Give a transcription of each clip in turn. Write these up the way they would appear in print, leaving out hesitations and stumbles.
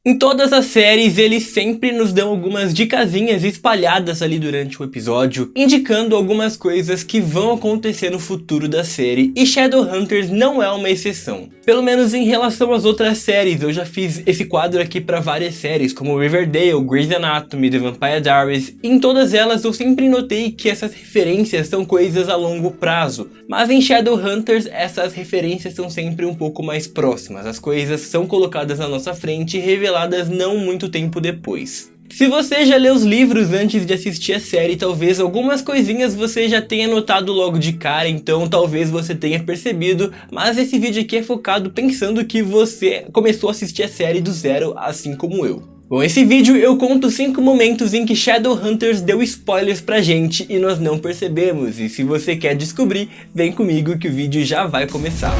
Em todas as séries, eles sempre nos dão algumas dicasinhas espalhadas ali durante o episódio, indicando algumas coisas que vão acontecer no futuro da série, e Shadowhunters não é uma exceção. Pelo menos em relação às outras séries, eu já fiz esse quadro aqui para várias séries, como Riverdale, Grey's Anatomy, The Vampire Diaries, e em todas elas eu sempre notei que essas referências são coisas a longo prazo, mas em Shadowhunters essas referências são sempre um pouco mais próximas, as coisas são colocadas na nossa frente e reveladas não muito tempo depois. Se você já leu os livros antes de assistir a série, talvez algumas coisinhas você já tenha notado logo de cara, então talvez você tenha percebido, mas esse vídeo aqui é focado pensando que você começou a assistir a série do zero, assim como eu. Bom, nesse vídeo eu conto 5 momentos em que Shadowhunters deu spoilers pra gente e nós não percebemos, e se você quer descobrir, vem comigo que o vídeo já vai começar.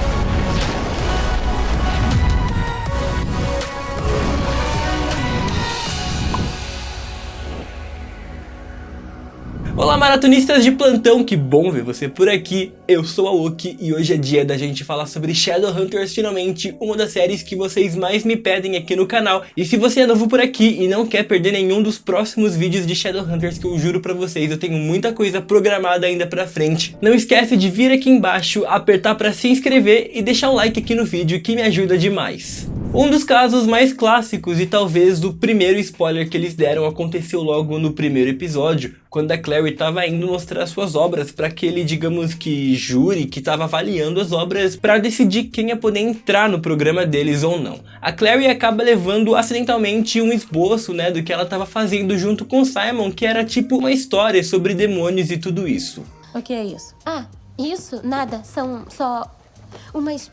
Olá maratonistas de plantão, que bom ver você por aqui, eu sou a Oki e hoje é dia da gente falar sobre Shadowhunters, finalmente uma das séries que vocês mais me pedem aqui no canal. E se você é novo por aqui e não quer perder nenhum dos próximos vídeos de Shadowhunters, que eu juro pra vocês, eu tenho muita coisa programada ainda pra frente, não esquece de vir aqui embaixo, apertar pra se inscrever e deixar um like aqui no vídeo que me ajuda demais. Um dos casos mais clássicos e talvez o primeiro spoiler que eles deram aconteceu logo no primeiro episódio, quando a Clary estava indo mostrar suas obras para aquele, digamos que, júri que estava avaliando as obras para decidir quem ia poder entrar no programa deles ou não. A Clary acaba levando acidentalmente um esboço, né, do que ela estava fazendo junto com o Simon, que era tipo uma história sobre demônios e tudo isso. O que é isso? Ah, isso? Nada. São só umas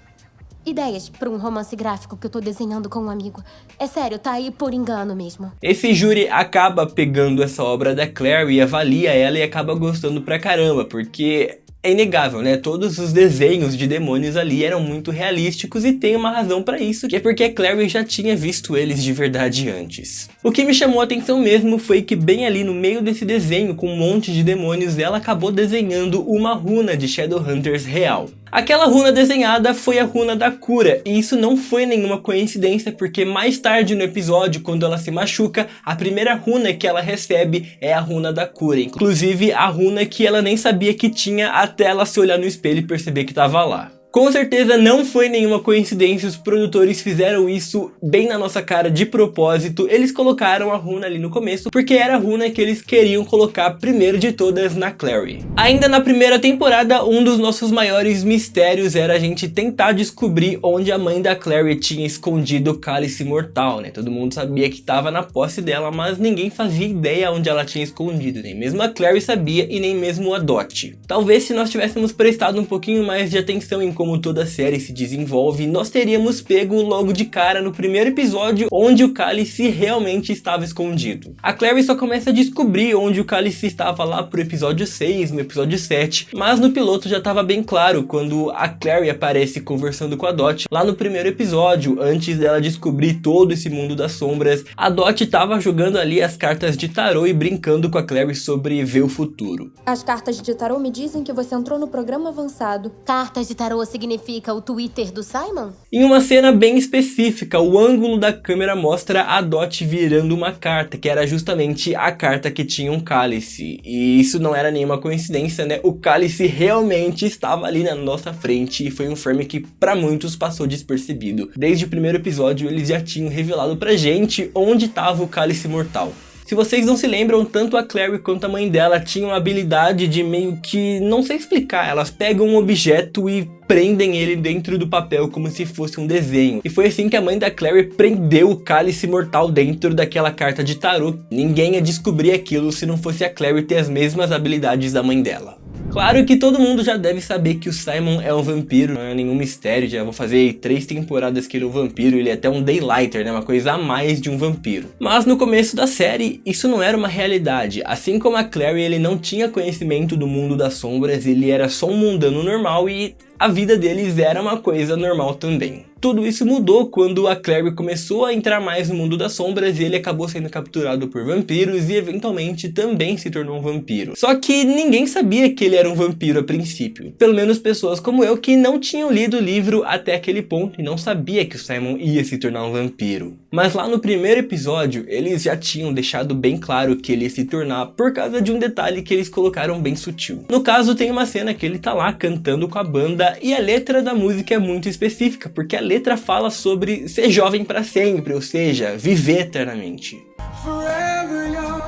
ideias para um romance gráfico que eu tô desenhando com um amigo. É sério, tá aí por engano mesmo. Esse júri acaba pegando essa obra da Clary, avalia ela e acaba gostando pra caramba, porque é inegável, né? Todos os desenhos de demônios ali eram muito realísticos e tem uma razão pra isso, que é porque a Clary já tinha visto eles de verdade antes. O que me chamou a atenção mesmo foi que bem ali no meio desse desenho, com um monte de demônios, ela acabou desenhando uma runa de Shadowhunters real. Aquela runa desenhada foi a runa da cura, e isso não foi nenhuma coincidência, porque mais tarde no episódio, quando ela se machuca, a primeira runa que ela recebe é a runa da cura, inclusive a runa que ela nem sabia que tinha até ela se olhar no espelho e perceber que estava lá. Com certeza não foi nenhuma coincidência, os produtores fizeram isso bem na nossa cara de propósito. Eles colocaram a runa ali no começo porque era a runa que eles queriam colocar primeiro de todas na Clary. Ainda na primeira temporada, um dos nossos maiores mistérios era a gente tentar descobrir onde a mãe da Clary tinha escondido o cálice mortal, né? Todo mundo sabia que estava na posse dela, mas ninguém fazia ideia onde ela tinha escondido, nem mesmo a Clary sabia e nem mesmo a Dottie. Talvez se nós tivéssemos prestado um pouquinho mais de atenção em como toda a série se desenvolve, nós teríamos pego logo de cara no primeiro episódio onde o cálice realmente estava escondido. A Clary só começa a descobrir onde o cálice estava lá pro episódio 6, no episódio 7, mas no piloto já estava bem claro quando a Clary aparece conversando com a Dottie lá no primeiro episódio, antes dela descobrir todo esse mundo das sombras. A Dottie estava jogando ali as cartas de tarô e brincando com a Clary sobre ver o futuro. As cartas de tarô me dizem que você entrou no programa avançado. Cartas de tarô significa o Twitter do Simon? Em uma cena bem específica, o ângulo da câmera mostra a Dottie virando uma carta, que era justamente a carta que tinha um cálice. E isso não era nenhuma coincidência, né? O cálice realmente estava ali na nossa frente e foi um frame que pra muitos passou despercebido. Desde o primeiro episódio eles já tinham revelado pra gente onde estava o cálice mortal. Se vocês não se lembram, tanto a Clary quanto a mãe dela tinham a habilidade de meio que, não sei explicar, elas pegam um objeto e prendem ele dentro do papel como se fosse um desenho. E foi assim que a mãe da Clary prendeu o cálice mortal dentro daquela carta de tarô. Ninguém ia descobrir aquilo se não fosse a Clary ter as mesmas habilidades da mãe dela. Claro que todo mundo já deve saber que o Simon é um vampiro, não é nenhum mistério, já vou fazer 3 temporadas que ele é um vampiro, ele é até um daylighter, né, uma coisa a mais de um vampiro. Mas no começo da série, isso não era uma realidade, assim como a Clary, ele não tinha conhecimento do mundo das sombras, ele era só um mundano normal e a vida deles era uma coisa normal também. Tudo isso mudou quando a Clary começou a entrar mais no mundo das sombras e ele acabou sendo capturado por vampiros e eventualmente também se tornou um vampiro. Só que ninguém sabia que ele era um vampiro a princípio. Pelo menos pessoas como eu que não tinham lido o livro até aquele ponto e não sabia que o Simon ia se tornar um vampiro. Mas lá no primeiro episódio, eles já tinham deixado bem claro que ele ia se tornar por causa de um detalhe que eles colocaram bem sutil. No caso, tem uma cena que ele tá lá cantando com a banda e a letra da música é muito específica, porque a letra fala sobre ser jovem para sempre, ou seja, viver eternamente. Forever young,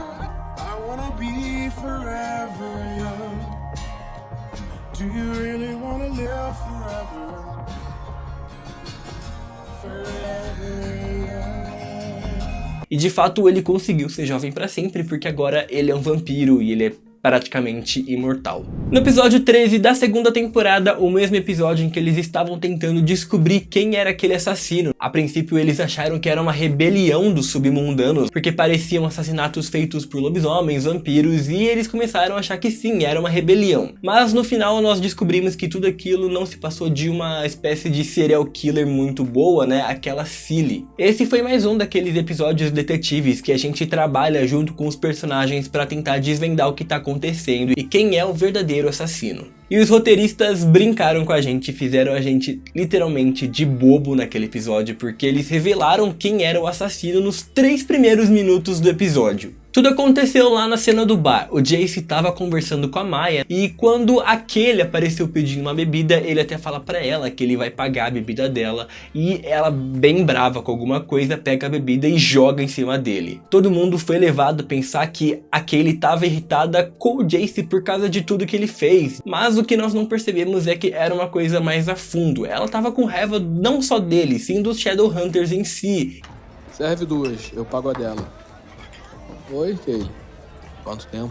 I wanna be forever young. Do you really wanna live forever? E de fato ele conseguiu ser jovem para sempre, porque agora ele é um vampiro e ele é praticamente imortal. No episódio 13 da segunda temporada, o mesmo episódio em que eles estavam tentando descobrir quem era aquele assassino. A princípio eles acharam que era uma rebelião dos submundanos, porque pareciam assassinatos feitos por lobisomens, vampiros, e eles começaram a achar que sim, era uma rebelião. Mas no final nós descobrimos que tudo aquilo não se passou de uma espécie de serial killer muito boa, né? Aquela Cilly. Esse foi mais um daqueles episódios detetives que a gente trabalha junto com os personagens para tentar desvendar o que tá acontecendo e quem é o verdadeiro assassino. E os roteiristas brincaram com a gente, fizeram a gente literalmente de bobo naquele episódio, porque eles revelaram quem era o assassino nos 3 primeiros minutos do episódio. Tudo aconteceu lá na cena do bar. O Jace estava conversando com a Maya e quando aquele apareceu pedindo uma bebida, ele até fala pra ela que ele vai pagar a bebida dela e ela, bem brava com alguma coisa, pega a bebida e joga em cima dele. Todo mundo foi levado a pensar que aquele estava irritada com o Jace por causa de tudo que ele fez, mas o que nós não percebemos é que era uma coisa mais a fundo. Ela estava com raiva não só dele, sim dos Shadowhunters em si. Serve 2, eu pago a dela. Oi, Kaylee. Quanto tempo?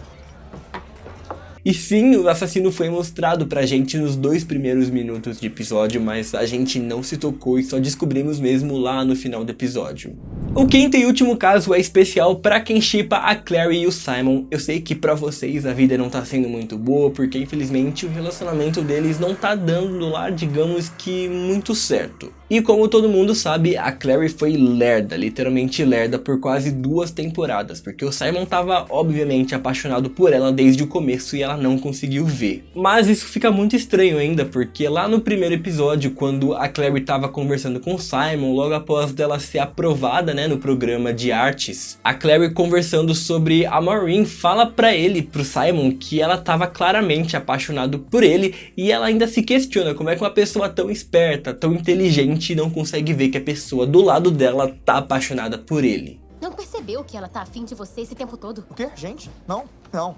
E sim, o assassino foi mostrado pra gente nos 2 primeiros minutos de episódio, mas a gente não se tocou e só descobrimos mesmo lá no final do episódio. O quinto e último caso é especial pra quem shippa a Clary e o Simon. Eu sei que pra vocês a vida não tá sendo muito boa, porque infelizmente o relacionamento deles não tá dando lá, digamos que muito certo. E como todo mundo sabe, a Clary foi lerda, literalmente lerda, por quase 2 temporadas, porque o Simon tava obviamente apaixonado por ela desde o começo e ela não conseguiu ver. Mas isso fica muito estranho ainda, porque lá no primeiro episódio, quando a Clary tava conversando com o Simon, logo após dela ser aprovada, né, no programa de artes, a Clary conversando sobre a Maureen fala pra ele, pro Simon, que ela tava claramente apaixonada por ele e ela ainda se questiona como é que uma pessoa tão esperta, tão inteligente não consegue ver que a pessoa do lado dela tá apaixonada por ele. Não percebeu que ela tá afim de você esse tempo todo? O quê? Gente? Não.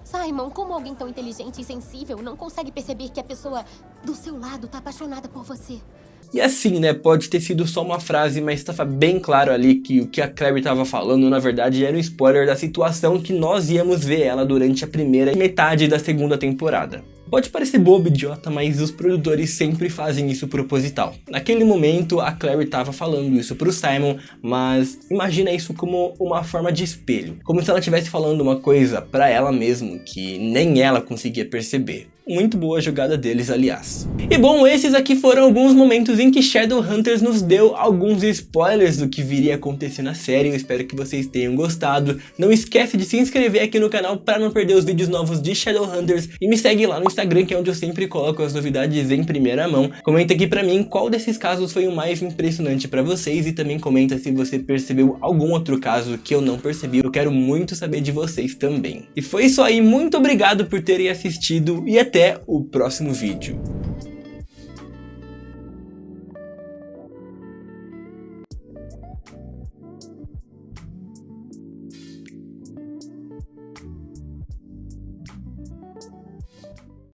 Simon, como alguém tão inteligente e sensível não consegue perceber que a pessoa do seu lado tá apaixonada por você? E assim, né, pode ter sido só uma frase, mas estava bem claro ali que o que a Clary estava falando, na verdade, era um spoiler da situação que nós íamos ver ela durante a primeira metade da segunda temporada. Pode parecer bobo, idiota, mas os produtores sempre fazem isso proposital. Naquele momento, a Clary estava falando isso pro Simon, mas imagina isso como uma forma de espelho. Como se ela estivesse falando uma coisa pra ela mesma, que nem ela conseguia perceber. Muito boa jogada deles, aliás. E bom, esses aqui foram alguns momentos em que Shadowhunters nos deu alguns spoilers do que viria a acontecer na série. Eu espero que vocês tenham gostado. Não esquece de se inscrever aqui no canal para não perder os vídeos novos de Shadowhunters. E me segue lá no Instagram, que é onde eu sempre coloco as novidades em primeira mão. Comenta aqui pra mim qual desses casos foi o mais impressionante pra vocês. E também comenta se você percebeu algum outro caso que eu não percebi. Eu quero muito saber de vocês também. E foi isso aí, muito obrigado por terem assistido e até o próximo vídeo.